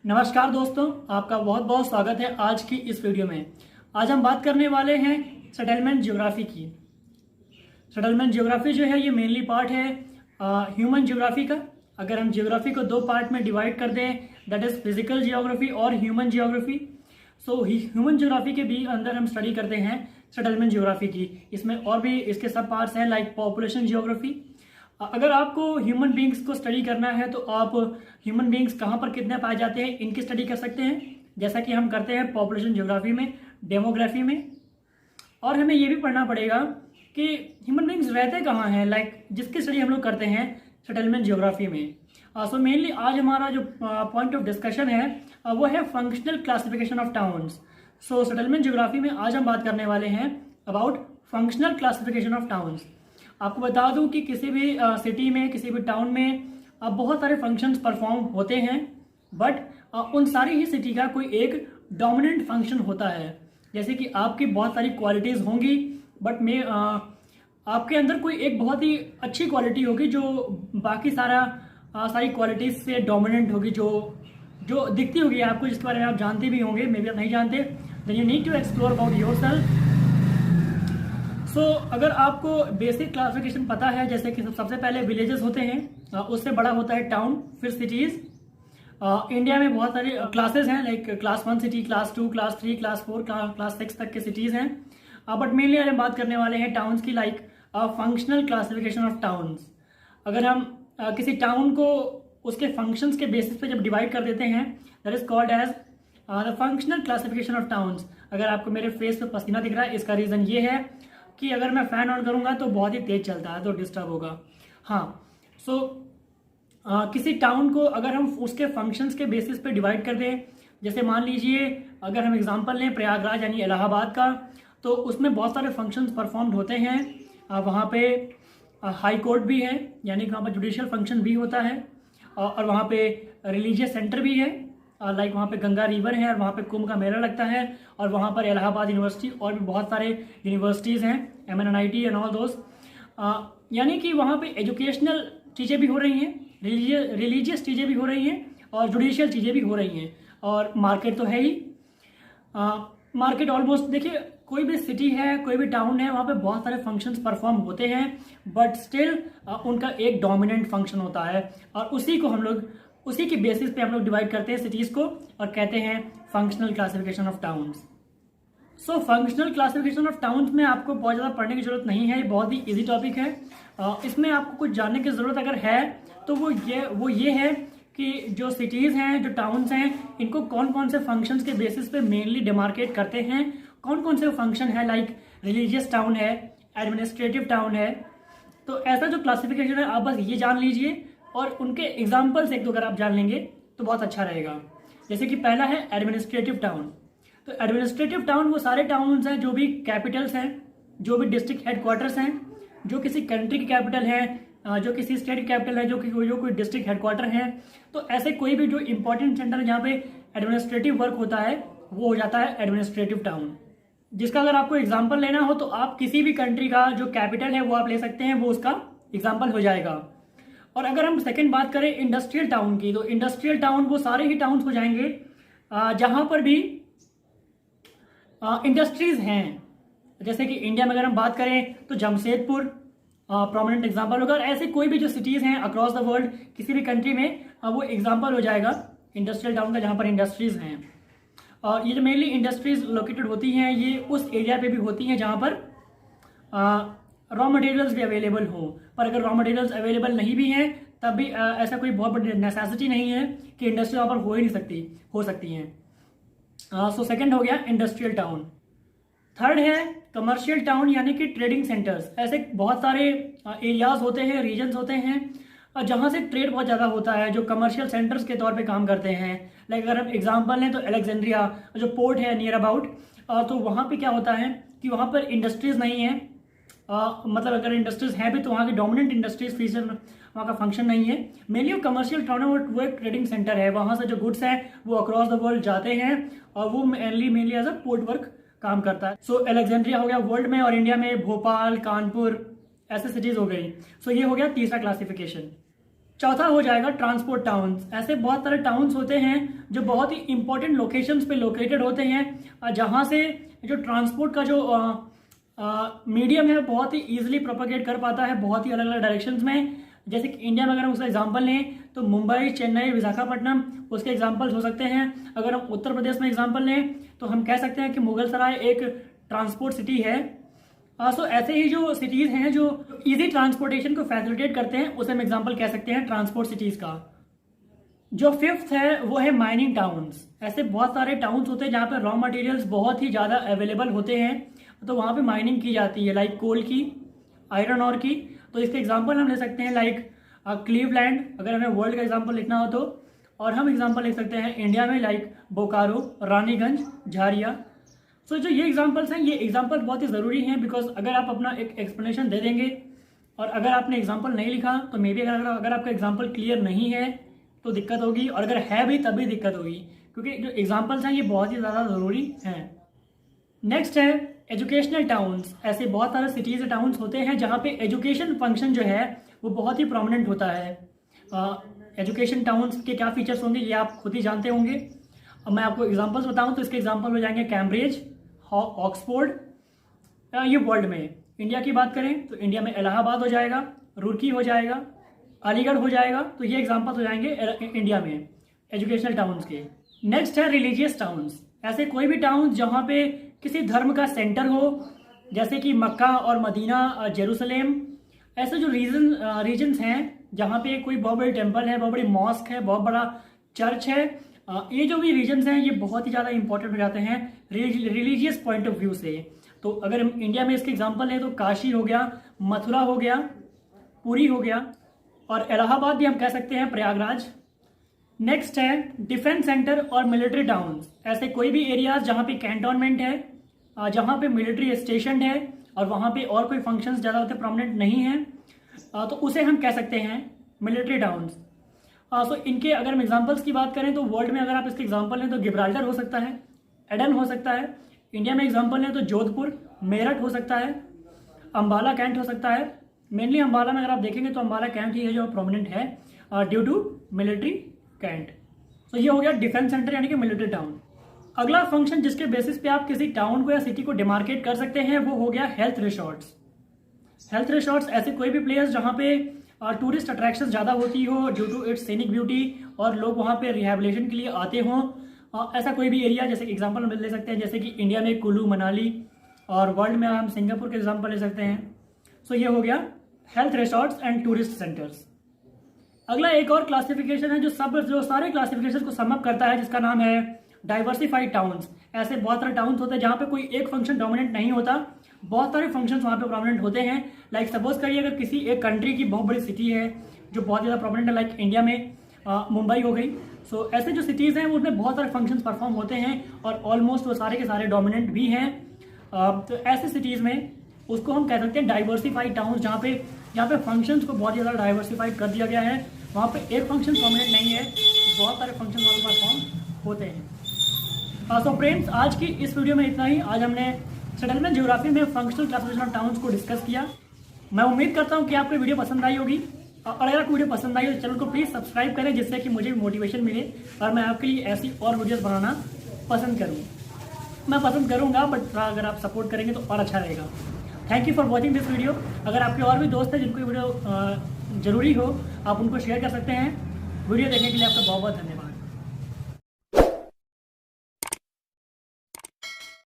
नमस्कार दोस्तों, आपका बहुत बहुत स्वागत है आज की इस वीडियो में। आज हम बात करने वाले हैं सेटलमेंट ज्योग्राफी की। सेटलमेंट ज्योग्राफी जो है ये मेनली पार्ट है ह्यूमन ज्योग्राफी का। अगर हम ज्योग्राफी को दो पार्ट में डिवाइड कर दें, दैट इज फिजिकल जियोग्राफी और human geography. So human geography के भी अंदर हम स्टडी करते हैं सेटलमेंट ज्योग्राफी की। इसमें और भी इसके सब पार्ट्स हैं लाइक पॉपुलेशन जियोग्राफी। अगर आपको ह्यूमन बींग्स को स्टडी करना है तो आप ह्यूमन बींग्स कहाँ पर कितने पाए जाते हैं इनकी स्टडी कर सकते हैं, जैसा कि हम करते हैं पॉपुलेशन ज्योग्राफी में, डेमोग्राफी में। और हमें ये भी पढ़ना पड़ेगा कि ह्यूमन बींग्स रहते कहाँ हैं, लाइक जिसकी स्टडी हम लोग करते हैं सेटलमेंट ज्योग्राफी में। सो मेनली आज हमारा जो पॉइंट ऑफ डिस्कशन है वो है functional classification of towns. So settlement geography में आज हम बात करने वाले हैं about functional classification of towns. आपको बता दूं कि किसी भी सिटी में, किसी भी टाउन में बहुत सारे फंक्शंस परफॉर्म होते हैं, बट उन सारी ही सिटी का कोई एक डोमिनेंट फंक्शन होता है। जैसे कि आपकी बहुत सारी क्वालिटीज़ होंगी, बट मैं आपके अंदर कोई एक बहुत ही अच्छी क्वालिटी होगी जो बाकी सारी क्वालिटीज़ से डोमिनेंट होगी, जो दिखती होगी आपको, जिसके बारे में आप जानते भी होंगे, मे बी आप नहीं जानते। Then you need to explore about yourself. So अगर आपको बेसिक क्लासिफिकेशन पता है, जैसे कि सबसे पहले विलेजेस होते हैं, उससे बड़ा होता है टाउन, फिर सिटीज़। इंडिया में बहुत सारे क्लासेस हैं, like class 1 city, class 2, class 3, class 4, class 6 तक के सिटीज़ हैं। बट मेनली आज हम बात करने वाले हैं टाउन्स की, like functional classification of towns. अगर हम किसी टाउन को उसके फंक्शंस के बेसिस पे जब डिवाइड कर देते हैं, that is called as the functional classification of towns. अगर आपको मेरे फेस पे पसीना दिख रहा है, इसका रीज़न ये है कि अगर मैं फ़ैन ऑन करूँगा तो बहुत ही तेज़ चलता है, तो डिस्टर्ब होगा। हाँ, सो किसी टाउन को अगर हम उसके फंक्शंस के बेसिस पे डिवाइड कर दें, जैसे मान लीजिए अगर हम एग्जांपल लें प्रयागराज यानी इलाहाबाद का, तो उसमें बहुत सारे फंक्शंस परफॉर्म्ड होते हैं। वहाँ पे हाई कोर्ट भी है, यानी कि वहाँ पर जुडिशियल फंक्शन भी होता है, और वहाँ पे रिलीजियस सेंटर भी है, लाइक वहाँ पे गंगा रिवर है, और वहाँ पे कुंभ का मेला लगता है, और वहाँ पर इलाहाबाद यूनिवर्सिटी और भी बहुत सारे यूनिवर्सिटीज़ हैं, MNIT एंड ऑल दोस। यानी कि वहाँ पे एजुकेशनल चीज़ें भी हो रही हैं, रिलीजियस चीज़ें भी हो रही हैं, और जुडिशियल चीज़ें भी हो रही हैं, और मार्केट तो है ही। मार्केट ऑलमोस्ट देखिए, कोई भी सिटी है, कोई भी टाउन है, वहाँ पे बहुत सारे फंक्शंस परफॉर्म होते हैं, बट स्टिल उनका एक डोमिनेंट फंक्शन होता है, और उसी के बेसिस पे हम लोग डिवाइड करते हैं सिटीज़ को और कहते हैं functional classification of towns. So functional classification of towns में आपको बहुत ज़्यादा पढ़ने की जरूरत नहीं है, ये बहुत ही इजी टॉपिक है। इसमें आपको कुछ जानने की ज़रूरत अगर है तो वो ये है कि जो सिटीज़ हैं, जो टाउन्स हैं, इनको कौन कौन से फंक्शंस के बेसिस पे मेनली डिमार्केट करते हैं, कौन कौन से फंक्शन है, लाइक रिलीजियस टाउन है, एडमिनिस्ट्रेटिव टाउन है। तो ऐसा जो क्लासिफिकेशन है आप बस ये जान लीजिए, और उनके एग्जाम्पल्स एक दो अगर आप जान लेंगे तो बहुत अच्छा रहेगा। जैसे कि पहला है एडमिनिस्ट्रेटिव टाउन। तो एडमिनिस्ट्रेटिव टाउन वो सारे टाउन्स हैं जो भी कैपिटल्स हैं, जो भी डिस्ट्रिक्ट हेडक्वार्टर्स हैं, जो किसी कंट्री की कैपिटल है, जो किसी स्टेट की कैपिटल है, जो कोई डिस्ट्रिक्ट हेडक्वार्टर है। तो ऐसे कोई भी जो इंपॉर्टेंट सेंटर जहाँ पे एडमिनिस्ट्रेटिव वर्क होता है वो हो जाता है एडमिनिस्ट्रेटिव टाउन। जिसका अगर आपको एग्जाम्पल लेना हो तो आप किसी भी कंट्री का जो कैपिटल है वो आप ले सकते हैं, वो उसका एग्जाम्पल हो जाएगा। और अगर हम सेकंड बात करें इंडस्ट्रियल टाउन की, तो इंडस्ट्रियल टाउन वो सारे ही टाउन्स हो जाएंगे जहां पर भी इंडस्ट्रीज हैं। जैसे कि इंडिया में अगर हम बात करें तो जमशेदपुर प्रोमिनेंट एग्जांपल होगा। ऐसे कोई भी जो सिटीज़ हैं अक्रॉस द वर्ल्ड किसी भी कंट्री में वो एग्जांपल हो जाएगा इंडस्ट्रियल टाउन का, जहां पर इंडस्ट्रीज हैं। और ये जो मेनली इंडस्ट्रीज लोकेटेड होती हैं, ये उस एरिया पे भी होती हैं जहाँ पर रॉ मटेरियल्स भी अवेलेबल हो। पर अगर रॉ मटेरियल्स अवेलेबल नहीं भी हैं तब भी ऐसा कोई बहुत बड़ी नेसेसिटी नहीं है कि इंडस्ट्री वहाँ पर हो सकती हैं। सो सेकंड हो गया इंडस्ट्रियल टाउन। थर्ड है कमर्शियल टाउन, यानी कि ट्रेडिंग सेंटर्स। ऐसे बहुत सारे एरियाज होते हैं, रीजन्स होते हैं जहाँ से ट्रेड बहुत ज़्यादा होता है, जो कमर्शियल सेंटर्स के तौर पे काम करते हैं। लाइक अगर हम एग्जांपल लें तो अलेक्जेंड्रिया जो पोर्ट है नियर अबाउट, तो वहाँ पे क्या होता है कि वहाँ पर इंडस्ट्रीज नहीं है। मतलब अगर इंडस्ट्रीज हैं भी तो वहाँ की डोमिनेंट इंडस्ट्रीज फीचर वहाँ का फंक्शन नहीं है। मेनली वो कमर्शियल टाउन है, वो एक ट्रेडिंग सेंटर है। वहाँ से जो गुड्स हैं वो अक्रॉस द वर्ल्ड जाते हैं, और वो mainly as a port work काम करता है। सो अलेक्जेंड्रिया हो गया वर्ल्ड में, और इंडिया में भोपाल, कानपुर, ऐसे सिटीज हो गई। सो ये हो गया तीसरा क्लासिफिकेशन। चौथा हो जाएगा ट्रांसपोर्ट टाउन्स। ऐसे बहुत सारे टाउन्स होते हैं जो बहुत ही इंपॉर्टेंट लोकेशंस पे लोकेटेड होते हैं, जहां से जो ट्रांसपोर्ट का जो मीडियम है बहुत ही ईजिली प्रोपोगेट कर पाता है बहुत ही अलग अलग डायरेक्शंस में। जैसे कि इंडिया में अगर हम उसका एग्जांपल लें तो मुंबई, चेन्नई, विशाखापट्टनम उसके एग्जांपल्स हो सकते हैं। अगर हम उत्तर प्रदेश में एग्जांपल लें तो हम कह सकते हैं कि मुगलसराय एक ट्रांसपोर्ट सिटी है। सो ऐसे ही जो सिटीज हैं जो इजी ट्रांसपोर्टेशन को फैसिलिटेट करते हैं उसे हम एग्जांपल कह सकते हैं ट्रांसपोर्ट सिटीज का। जो फिफ्थ है वो है माइनिंग टाउन्स। ऐसे बहुत सारे टाउन्स होते हैं जहाँ पे रॉ मटेरियल्स बहुत ही ज़्यादा अवेलेबल होते हैं, तो वहाँ पे माइनिंग की जाती है, लाइक कोल की, आयरन ऑर की। तो इसके एग्जांपल हम ले सकते हैं लाइक क्लीवलैंड, अगर हमें वर्ल्ड का एग्जांपल लिखना हो तो। और हम एग्जांपल लिख सकते हैं इंडिया में लाइक बोकारो, रानीगंज, झारिया। सो जो ये एग्जांपल्स हैं, ये एग्जांपल बहुत ही ज़रूरी हैं, बिकॉज अगर आप अपना एक एक्सप्लेनेशन दे देंगे और अगर आपने एग्जांपल नहीं लिखा तो मे बी अगर आपका एग्जांपल क्लियर नहीं है तो दिक्कत होगी, और अगर है भी तब भी दिक्कत होगी, क्योंकि जो एग्जांपल्स हैं ये बहुत ही ज़्यादा ज़रूरी हैं। नेक्स्ट है एजुकेशनल टाउन्स। ऐसे बहुत सारे सिटीज़ टाउन्स होते हैं जहाँ पे एजुकेशन फंक्शन जो है वो बहुत ही प्रोमिनेंट होता है। एजुकेशन टाउन्स के क्या फीचर्स होंगे ये आप खुद ही जानते होंगे। अब मैं आपको एग्जांपल्स बताऊं तो इसके एग्जांपल हो जाएंगे कैम्ब्रिज, ऑक्सफोर्ड, ये वर्ल्ड में। इंडिया की बात करें तो इंडिया में इलाहाबाद हो जाएगा, रुड़की हो जाएगा, अलीगढ़ हो जाएगा। तो ये एग्जांपल्स हो जाएंगे इंडिया में एजुकेशनल टाउन्स के। नेक्स्ट है रिलीजियस टाउन्स। ऐसे कोई भी टाउन जहाँ पे किसी धर्म का सेंटर हो, जैसे कि मक्का और मदीना, जेरूसलेम। ऐसे जो रीजन्स हैं जहाँ पे कोई बहुत बड़ी टेम्पल है, बहुत बड़ी मॉस्क है, बहुत बड़ा चर्च है, ये जो भी रीजन्स हैं ये बहुत ही ज़्यादा इंपॉर्टेंट हो जाते हैं रिलीजियस पॉइंट ऑफ व्यू से। तो अगर हम इंडिया में इसके एग्जांपल है तो काशी हो गया, मथुरा हो गया, पुरी हो गया, और इलाहाबाद भी हम कह सकते हैं, प्रयागराज। नेक्स्ट है डिफेंस सेंटर और मिलिट्री टाउन्स। ऐसे कोई भी एरियाज जहाँ पे कैंटोनमेंट है, जहाँ पे मिलिट्री स्टेशन है और वहाँ पे और कोई फंक्शंस ज़्यादा होते प्रोमिनेंट नहीं है, तो उसे हम कह सकते हैं मिलिट्री टाउन्स। सो इनके अगर हम एग्जांपल्स की बात करें तो वर्ल्ड में अगर आप इसके एग्जांपल लें तो गिब्राल्टर हो सकता है, एडन हो सकता है। इंडिया में एग्जांपल लें तो जोधपुर, मेरठ हो सकता है, अम्बाला कैंट हो सकता है। मेनली अम्बाला में अगर आप देखेंगे तो अम्बाला कैंट ही है जो प्रोमिनेंट है ड्यू टू मिलिट्री कैंट। तो ये हो गया डिफेंस सेंटर यानी कि मिलिट्री टाउन। अगला फंक्शन जिसके बेसिस पे आप किसी टाउन को या सिटी को डिमार्केट कर सकते हैं वो हो गया हेल्थ रिसोर्ट्स। हेल्थ रिसोर्ट्स ऐसे कोई भी प्लेस जहाँ पे टूरिस्ट अट्रैक्शन ज़्यादा होती हो due to its scenic beauty और लोग वहाँ पे रिहेबिलिटेशन के लिए आते हों, ऐसा कोई भी एरिया। जैसे एग्जांपल हम ले सकते हैं जैसे कि इंडिया में कुल्लू मनाली, और वर्ल्ड में हम सिंगापुर के एग्जांपल ले सकते हैं। सो ये हो गया health resorts and tourist centres. अगला एक और क्लासिफिकेशन है जो सारे क्लासिफिकेशन को समअप करता है, जिसका नाम है डाइवर्सिफाइड टाउन्स। ऐसे बहुत सारे टाउन्स होते हैं जहाँ पे कोई एक फंक्शन डोमिनेंट नहीं होता, बहुत सारे फंक्शंस वहाँ पे प्रोमिनेंट होते हैं। लाइक सपोज करिए अगर किसी एक कंट्री की बहुत बड़ी सिटी है जो बहुत ज़्यादा प्रोमिनेंट है, लाइक इंडिया में मुंबई हो गई। सो ऐसे जो सिटीज़ हैं उसमें बहुत सारे फंक्शंस परफॉर्म होते हैं और ऑलमोस्ट वो सारे के सारे डोमिनेंट भी हैं। तो ऐसे सिटीज़ में उसको हम कह सकते हैं डाइवर्सिफाइड टाउन्स, जहाँ पे फंक्शंस को बहुत ज़्यादा डाइवर्सिफाइड कर दिया गया है। वहाँ पे एक फंक्शन प्रोमिनेंट नहीं है, बहुत सारे फंक्शन वहाँ पर परफॉर्म होते हैं। सो फ्रेंड्स, आज की इस वीडियो में इतना ही। आज हमने सेटलमेंट ज्योग्राफी में फंक्शनल क्लासिफिकेशन ऑफ टाउन्स को डिस्कस किया। मैं उम्मीद करता हूँ कि आपको वीडियो पसंद आई होगी, और अगर आपको वीडियो पसंद आई तो चैनल को प्लीज़ सब्सक्राइब करें, जिससे कि मुझे भी मोटिवेशन मिले और मैं आपके लिए ऐसी और वीडियोस बनाना पसंद करूँ। मैं पसंद करूँगा, बट अगर आप सपोर्ट करेंगे तो और अच्छा रहेगा। Thank you for watching this video. अगर आपके और भी दोस्त हैं जिनको वीडियो ज़रूरी हो, आप उनको शेयर कर सकते हैं। वीडियो देखने के लिए आपका बहुत बहुत धन्यवाद।